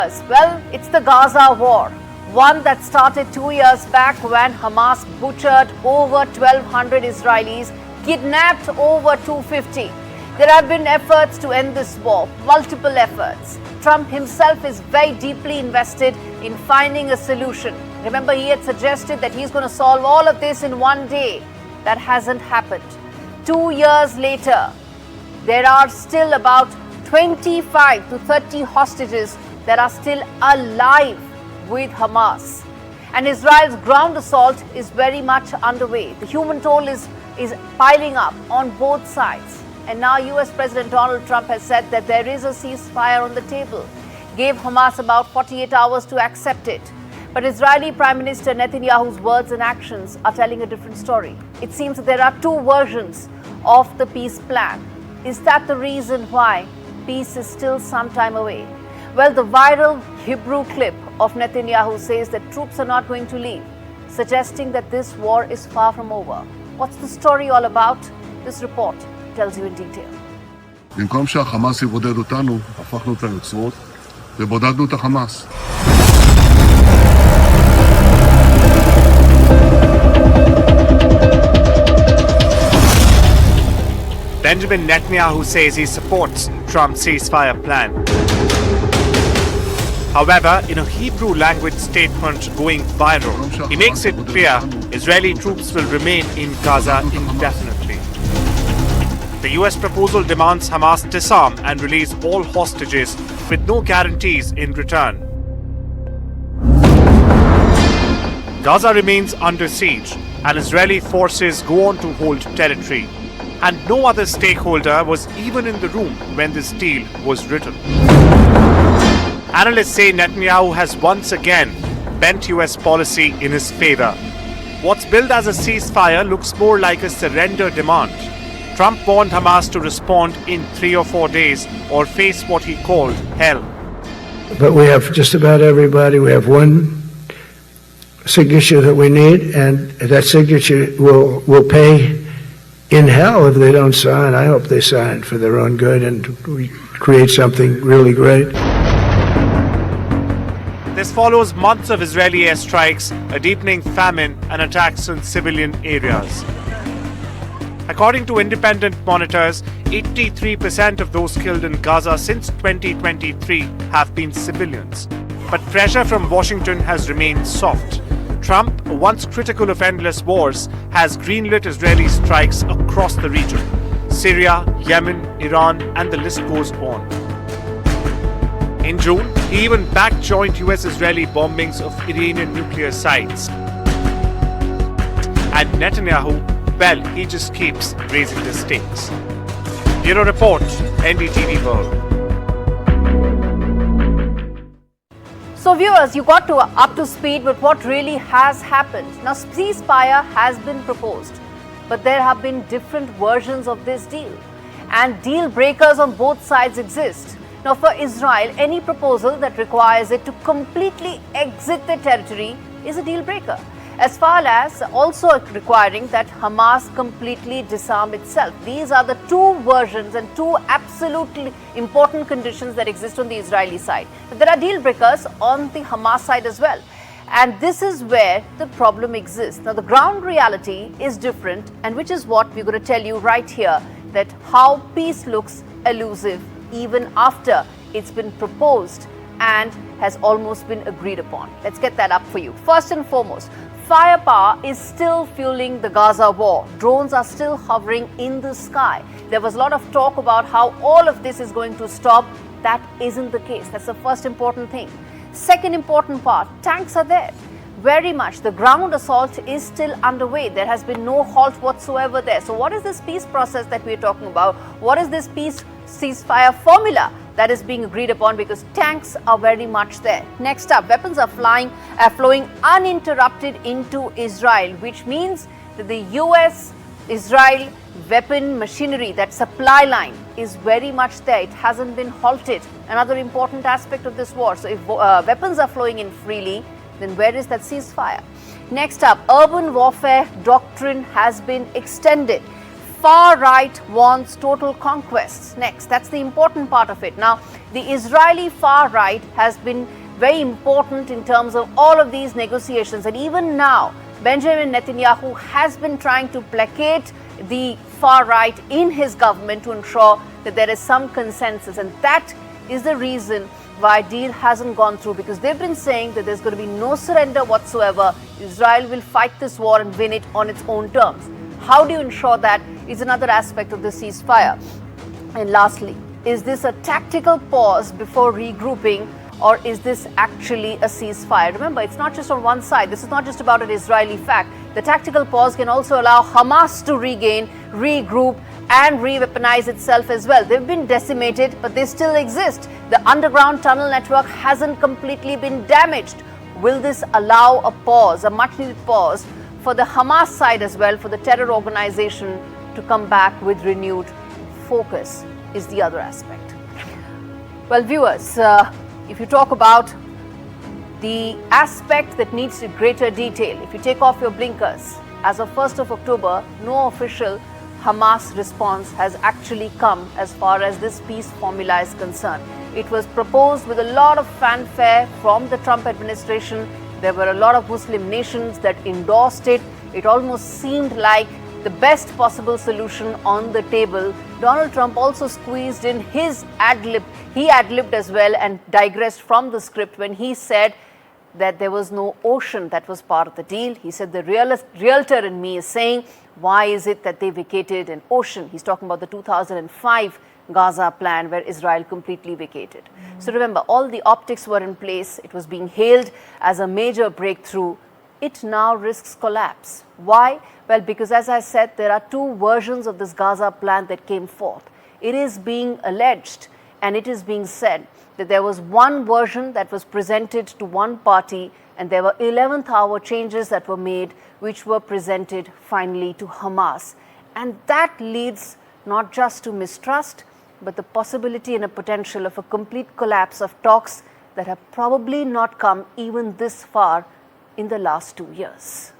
Well, it's the Gaza war, one that started 2 years back when Hamas butchered over 1,200 Israelis, kidnapped over 250. There have been efforts to end this war, multiple efforts. Trump himself is very deeply invested in finding a solution. Remember, he had suggested that he's going to solve all of this in one day. That hasn't happened. 2 years later, there are still about 25 to 30 hostages that are still alive with Hamas. And Israel's ground assault is very much underway. The human toll is piling up on both sides. And now US President Donald Trump has said that there is a ceasefire on the table, gave Hamas about 48 hours to accept it. But Israeli Prime Minister Netanyahu's words and actions are telling a different story. It seems that there are two versions of the peace plan. Is that the reason why peace is still some time away? Well, the viral Hebrew clip of Netanyahu says that troops are not going to leave, suggesting that this war is far from over. What's the story all about? This report tells you in detail. במקום שהחמאס יבודד אותנו, הפכנו את היוצרות ובודדנו את החמאס. Benjamin Netanyahu says he supports Trump's ceasefire plan. However, in a Hebrew language statement going viral, he makes it clear Israeli troops will remain in Gaza indefinitely. The US proposal demands Hamas disarm and release all hostages with no guarantees in return. Gaza remains under siege and Israeli forces go on to hold territory. And no other stakeholder was even in the room when this deal was written. Analysts say Netanyahu has once again bent US policy in his favor. What's billed as a ceasefire looks more like a surrender demand. Trump warned Hamas to respond in 3 or 4 days or face what he called hell. But we have just about everybody. We have one signature that we need, and that signature will pay in hell if they don't sign. I hope they sign for their own good and we create something really great. This follows months of Israeli airstrikes, a deepening famine, and attacks on civilian areas. According to independent monitors, 83% of those killed in Gaza since 2023 have been civilians. But pressure from Washington has remained soft. Trump, once critical of endless wars, has greenlit Israeli strikes across the region. Syria, Yemen, Iran, and the list goes on. In June, he even backed joint US-Israeli bombings of Iranian nuclear sites. And Netanyahu, well, he just keeps raising the stakes. Bureau Report, NDTV World. So viewers, you got up to speed with what really has happened. Now, ceasefire has been proposed, but there have been different versions of this deal. And deal breakers on both sides exist. Now, for Israel, any proposal that requires it to completely exit the territory is a deal breaker, as far as also requiring that Hamas completely disarm itself. These are the two versions and two absolutely important conditions that exist on the Israeli side. But there are deal breakers on the Hamas side as well. And this is where the problem exists. Now, the ground reality is different, and which is what we're going to tell you right here, that how peace looks elusive even after it's been proposed and has almost been agreed upon. Let's get that up for you. First and foremost, firepower is still fueling the Gaza war. Drones are still hovering in the sky. There was a lot of talk about how all of this is going to stop. That isn't the case. That's the first important thing. Second important part, tanks are there. Very much. The ground assault is still underway. There has been no halt whatsoever there. So what is this peace process that we're talking about? What is this peace ceasefire formula that is being agreed upon? Because tanks are very much there. Next up, weapons are flowing uninterrupted into Israel, which means that the US-Israel weapon machinery, that supply line, is very much there. It hasn't been halted. Another important aspect of this war. So if weapons are flowing in freely, then where is that ceasefire? Next up, urban warfare doctrine has been extended. Far right wants total conquests. Next, that's the important part of it. Now, the Israeli far right has been very important in terms of all of these negotiations. And even now, Benjamin Netanyahu has been trying to placate the far right in his government to ensure that there is some consensus. And that is the reason why deal hasn't gone through, because they've been saying that there's going to be no surrender whatsoever. Israel will fight this war and win it on its own terms. How do you ensure that is another aspect of the ceasefire. And lastly, is this a tactical pause before regrouping, or is this actually a ceasefire? Remember, it's not just on one side. This is not just about an Israeli fact. The tactical pause can also allow Hamas to regain, regroup, and re-weaponize itself as well. They've been decimated, but they still exist. The underground tunnel network hasn't completely been damaged. Will this allow a pause, a much-needed pause, for the Hamas side as well, for the terror organization to come back with renewed focus, is the other aspect. Well, viewers, if you talk about the aspect that needs greater detail, if you take off your blinkers, as of 1st of October, no official Hamas response has actually come as far as this peace formula is concerned. It was proposed with a lot of fanfare from the Trump administration. There were a lot of Muslim nations that endorsed it. It almost seemed like the best possible solution on the table. Donald Trump also squeezed in his ad-lib. He ad-libbed as well and digressed from the script when he said that there was no ocean that was part of the deal. He said the realtor in me is saying, why is it that they vacated an ocean? He's talking about the 2005 Gaza plan where Israel completely vacated. So remember, all the optics were in place. It was being hailed as a major breakthrough. It now risks collapse. Why? Well, because as I said, there are two versions of this Gaza plan that came forth. It is being alleged and it is being said that there was one version that was presented to one party, and there were 11th hour changes that were made, which were presented finally to Hamas. And that leads not just to mistrust, but the possibility and a potential of a complete collapse of talks that have probably not come even this far in the last 2 years.